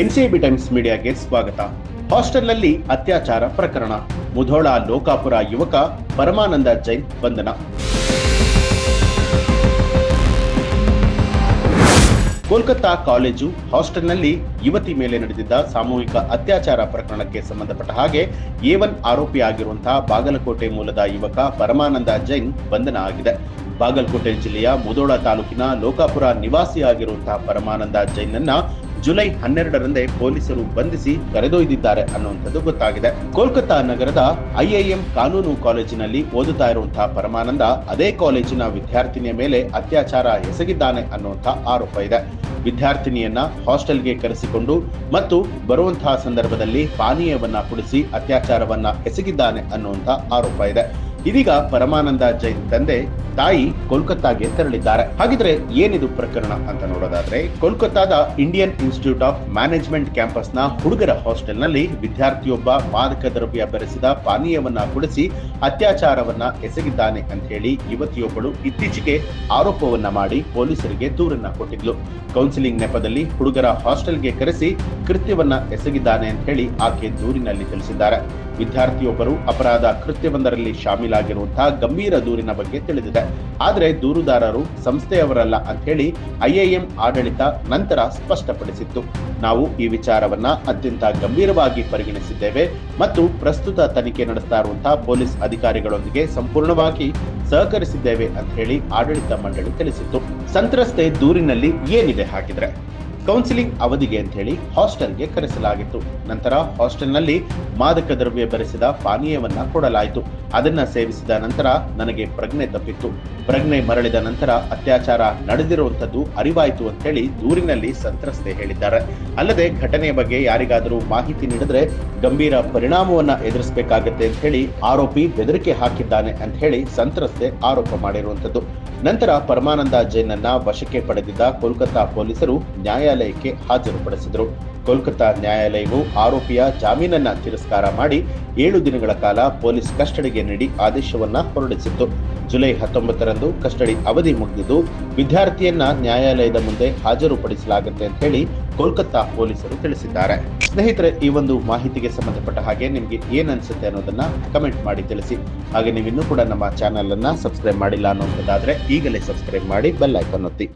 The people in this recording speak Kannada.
ಎನ್ಸಿಬಿ ಟೈಮ್ಸ್ ಮೀಡಿಯಾಗೆ ಸ್ವಾಗತ. ಹಾಸ್ಟೆಲ್ನಲ್ಲಿ ಅತ್ಯಾಚಾರ ಪ್ರಕರಣ, ಮುಧೋಳ ಲೋಕಾಪುರ ಯುವಕ ಪರಮಾನಂದ ಜೈನ್ ಬಂಧನ. ಕೋಲ್ಕತ್ತಾ ಕಾಲೇಜು ಹಾಸ್ಟೆಲ್ನಲ್ಲಿ ಯುವತಿ ಮೇಲೆ ನಡೆದಿದ್ದ ಸಾಮೂಹಿಕ ಅತ್ಯಾಚಾರ ಪ್ರಕರಣಕ್ಕೆ ಸಂಬಂಧಪಟ್ಟ ಹಾಗೆ A1 ಆರೋಪಿಯಾಗಿರುವಂತಹ ಬಾಗಲಕೋಟೆ ಮೂಲದ ಯುವಕ ಪರಮಾನಂದ ಜೈನ್ ಬಂಧನ ಆಗಿದೆ. ಬಾಗಲಕೋಟೆ ಜಿಲ್ಲೆಯ ಮುಧೋಳ ತಾಲೂಕಿನ ಲೋಕಾಪುರ ನಿವಾಸಿಯಾಗಿರುವಂತಹ ಪರಮಾನಂದ ಜೈನ್ನನ್ನ ಜುಲೈ 12ರಂದೇ ಪೊಲೀಸರು ಬಂಧಿಸಿ ಕರೆದೊಯ್ದಿದ್ದಾರೆ ಅನ್ನುವಂಥದ್ದು ಗೊತ್ತಾಗಿದೆ. ಕೋಲ್ಕತ್ತಾ ನಗರದ IIM ಕಾನೂನು ಕಾಲೇಜಿನಲ್ಲಿ ಓದುತ್ತಾ ಇರುವಂತಹ ಪರಮಾನಂದ ಅದೇ ಕಾಲೇಜಿನ ವಿದ್ಯಾರ್ಥಿನಿಯ ಮೇಲೆ ಅತ್ಯಾಚಾರ ಎಸಗಿದ್ದಾನೆ ಅನ್ನುವಂತಹ ಆರೋಪ ಇದೆ. ವಿದ್ಯಾರ್ಥಿನಿಯನ್ನ ಹಾಸ್ಟೆಲ್ಗೆ ಕರೆಸಿಕೊಂಡು ಮತ್ತು ಬರುವಂತಹ ಸಂದರ್ಭದಲ್ಲಿ ಪಾನೀಯವನ್ನ ಕುಡಿಸಿ ಅತ್ಯಾಚಾರವನ್ನ ಎಸಗಿದ್ದಾನೆ ಅನ್ನುವಂತಹ ಆರೋಪ ಇದೆ. ಇದೀಗ ಪರಮಾನಂದ ಜೈನ್ ತಂದೆ ತಾಯಿ ಕೋಲ್ಕತ್ತಾಗೆ ತೆರಳಿದ್ದಾರೆ. ಹಾಗಿದ್ರೆ ಏನಿದು ಪ್ರಕರಣ ಅಂತ ನೋಡೋದಾದ್ರೆ, ಕೋಲ್ಕತ್ತಾದ ಇಂಡಿಯನ್ ಇನ್ಸ್ಟಿಟ್ಯೂಟ್ ಆಫ್ ಮ್ಯಾನೇಜ್ಮೆಂಟ್ ಕ್ಯಾಂಪಸ್ನ ಹುಡುಗರ ಹಾಸ್ಟೆಲ್ನಲ್ಲಿ ವಿದ್ಯಾರ್ಥಿಯೊಬ್ಬ ಮಾದಕ ದ್ರವ್ಯ ಬೆರೆಸಿದ ಪಾನೀಯವನ್ನ ಕುಡಿಸಿ ಅತ್ಯಾಚಾರವನ್ನ ಎಸಗಿದ್ದಾನೆ ಅಂತ ಹೇಳಿ ಯುವತಿಯೊಬ್ಬಳು ಇತ್ತೀಚೆಗೆ ಆರೋಪವನ್ನ ಮಾಡಿ ಪೊಲೀಸರಿಗೆ ದೂರನ್ನ ಕೊಟ್ಟಿದ್ಲು. ಕೌನ್ಸಿಲಿಂಗ್ ನೆಪದಲ್ಲಿ ಹುಡುಗರ ಹಾಸ್ಟೆಲ್ಗೆ ಕರೆಸಿ ಕೃತ್ಯವನ್ನ ಎಸಗಿದ್ದಾನೆ ಅಂತ ಹೇಳಿ ಆಕೆ ದೂರಿನಲ್ಲಿ ತಿಳಿಸಿದ್ದಾರೆ. ವಿದ್ಯಾರ್ಥಿಯೊಬ್ಬರು ಅಪರಾಧ ಕೃತ್ಯವೊಂದರಲ್ಲಿ ಶಾಮೀಲಾಗಿರುವಂತಹ ಗಂಭೀರ ದೂರಿನ ಬಗ್ಗೆ ತಿಳಿದಿದೆ. ಆದರೆ ದೂರುದಾರರು ಸಂಸ್ಥೆಯವರಲ್ಲ ಅಂತ ಹೇಳಿ IIM ಆಡಳಿತ ನಂತರ ಸ್ಪಷ್ಟಪಡಿಸಿತ್ತು. ನಾವು ಈ ವಿಚಾರವನ್ನ ಅತ್ಯಂತ ಗಂಭೀರವಾಗಿ ಪರಿಗಣಿಸಿದ್ದೇವೆ ಮತ್ತು ಪ್ರಸ್ತುತ ತನಿಖೆ ನಡೆಸ್ತಾ ಇರುವಂತಹ ಪೊಲೀಸ್ ಅಧಿಕಾರಿಗಳೊಂದಿಗೆ ಸಂಪೂರ್ಣವಾಗಿ ಸಹಕರಿಸಿದ್ದೇವೆ ಅಂತ ಹೇಳಿ ಆಡಳಿತ ಮಂಡಳಿ ತಿಳಿಸಿತ್ತು. ಸಂತ್ರಸ್ತೆ ದೂರಿನಲ್ಲಿ ಏನಿದೆ ಹಾಗಿದ್ರೆ, ಕೌನ್ಸಿಲಿಂಗ್ ಅವಧಿಗೆ ಅಂತ ಹೇಳಿ ಹಾಸ್ಟೆಲ್ಗೆ ಕರೆಸಲಾಗಿತ್ತು. ನಂತರ ಹಾಸ್ಟೆಲ್ನಲ್ಲಿ ಮಾದಕ ದ್ರವ್ಯ ಬೆರೆಸಿದ ಪಾನೀಯವನ್ನ ಕೊಡಲಾಯಿತು. ಅದನ್ನ ಸೇವಿಸಿದ ನಂತರ ನನಗೆ ಪ್ರಜ್ಞೆ ತಪ್ಪಿತ್ತು. ಪ್ರಜ್ಞೆ ಮರಳಿದ ನಂತರ ಅತ್ಯಾಚಾರ ನಡೆದಿರುವಂತದ್ದು ಅರಿವಾಯಿತು ಅಂತ ಹೇಳಿ ದೂರಿನಲ್ಲಿ ಸಂತ್ರಸ್ತೆ ಹೇಳಿದ್ದಾರೆ. ಅಲ್ಲದೆ ಘಟನೆಯ ಬಗ್ಗೆ ಯಾರಿಗಾದರೂ ಮಾಹಿತಿ ನೀಡಿದ್ರೆ ಗಂಭೀರ ಪರಿಣಾಮವನ್ನ ಎದುರಿಸಬೇಕಾಗತ್ತೆ ಅಂತ ಹೇಳಿ ಆರೋಪಿ ಬೆದರಿಕೆ ಹಾಕಿದ್ದಾನೆ ಅಂತ ಹೇಳಿ ಸಂತ್ರಸ್ತೆ ಆರೋಪ ಮಾಡಿರುವಂತದ್ದು. ನಂತರ ಪರಮಾನಂದ ಜೈನ್ನನ್ನ ವಶಕ್ಕೆ ಪಡೆದಿದ್ದ ಕೋಲ್ಕತ್ತಾ ಪೊಲೀಸರು ನ್ಯಾಯಾಲಯಕ್ಕೆ ಹಾಜರುಪಡಿಸಿದರು. ಕೋಲ್ಕತ್ತಾ ನ್ಯಾಯಾಲಯವು ಆರೋಪಿಯ ಜಾಮೀನನ್ನ ತಿರಸ್ಕಾರ ಮಾಡಿ 7 ದಿನಗಳ ಕಾಲ ಪೊಲೀಸ್ ಕಸ್ಟಡಿಗೆ ನೀಡಿ ಆದೇಶವನ್ನ ಹೊರಡಿಸಿತ್ತು. ಜುಲೈ 19ರಂದು ಕಸ್ಟಡಿ ಅವಧಿ ಮುಗಿದಿದ್ದು ವಿದ್ಯಾರ್ಥಿಯನ್ನ ನ್ಯಾಯಾಲಯದ ಮುಂದೆ ಹಾಜರುಪಡಿಸಲಾಗುತ್ತೆ ಅಂತ ಹೇಳಿ ಕೋಲ್ಕತ್ತಾ ಪೊಲೀಸರು ತಿಳಿಸಿದ್ದಾರೆ. ಸ್ನೇಹಿತರೆ, ಈ ಒಂದು ಮಾಹಿತಿಗೆ ಸಂಬಂಧಪಟ್ಟ ಹಾಗೆ ನಿಮ್ಗೆ ಏನ್ ಅನ್ಸುತ್ತೆ ಅನ್ನೋದನ್ನ ಕಮೆಂಟ್ ಮಾಡಿ ತಿಳಿಸಿ. ಹಾಗೆ ನೀವು ಇನ್ನೂ ಕೂಡ ನಮ್ಮ ಚಾನೆಲ್ ಅನ್ನ ಸಬ್ಸ್ಕ್ರೈಬ್ ಮಾಡಿಲ್ಲ ಅನ್ನೋದಾದ್ರೆ ಈಗಲೇ ಸಬ್ಸ್ಕ್ರೈಬ್ ಮಾಡಿ ಬೆಲ್ ಐಕಾನ್ ಒತ್ತಿ.